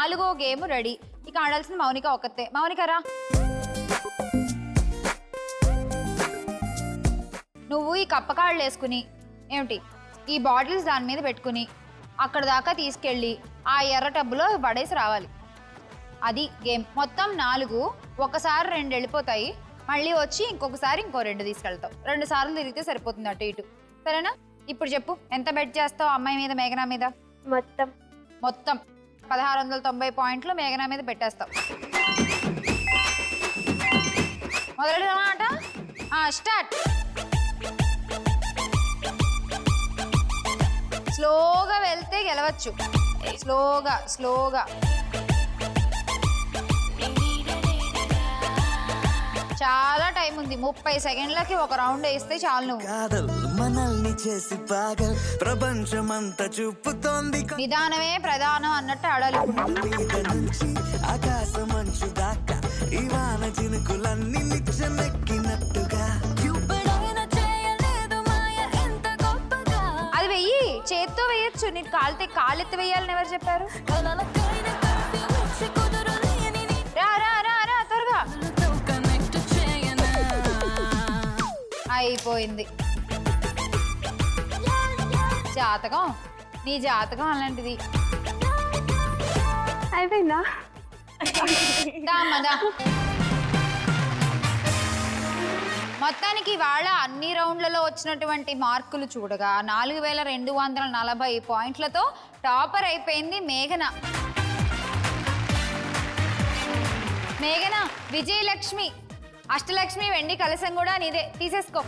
4వ game ready. ఇక ఆడాల్సిన మౌనిక ఒక్కతే. మౌనికరా, నువ్వు ఈ కప్పకాళ్ళు వేసుకుని ఏమిటి ఈ బాటిల్స్ దాని మీద పెట్టుకుని అక్కడ దాకా తీసుకెళ్ళి ఆ ఎర్ర టబ్బులో పడేసి రావాలి. అది గేమ్. మొత్తం 4. ఒకసారి 2 వెళ్ళిపోతాయి, మళ్ళీ వచ్చి ఇంకొకసారి ఇంకో 2 తీసుకెళ్తావు. 2 సార్లు తిరిగితే సరిపోతుంది అటు ఇటు. సరేనా? ఇప్పుడు చెప్పు, ఎంత బెట్ చేస్తావు అమ్మాయి మీద మేఘనా మీద? మొత్తం 1690 పాయింట్లు మేఘనా మీద పెట్టేస్తావు. మొదలెడమాట. స్టార్ట్. స్లోగా వెళ్తే గెలవచ్చు. స్లోగా చాలా టైం ఉంది. 30 సెకండ్లకి ఒక రౌండ్ వేస్తే చాలు. నువ్వు మనల్ని చేసి పాగల్ ప్రపంచమంతా చూపుతోంది. నిదానమే ప్రధానం అన్నట్టు ఆడాలి. ఆకాశం మంచు దాకా ఇవాన చినుకులన్నీ నిచ్చెనెక్కినట్టుగా అది వెయ్యి, చేత్తో వేయచ్చు. నీకు కాళ్ళెత్తి వేయాలని ఎవరు చెప్పారు? రా త్వరగా. అయిపోయింది. జాతకం, నీ జాతకం అలాంటిది. అయిపోయిందా? మొత్తానికి వాళ్ళ అన్ని రౌండ్లలో వచ్చినటువంటి మార్కులు చూడగా 4240 పాయింట్లతో టాపర్ అయిపోయింది మేఘనా. మేఘనా, విజయలక్ష్మి, అష్టలక్ష్మి వెండి కలశం కూడా నీదే. తీసేసుకో.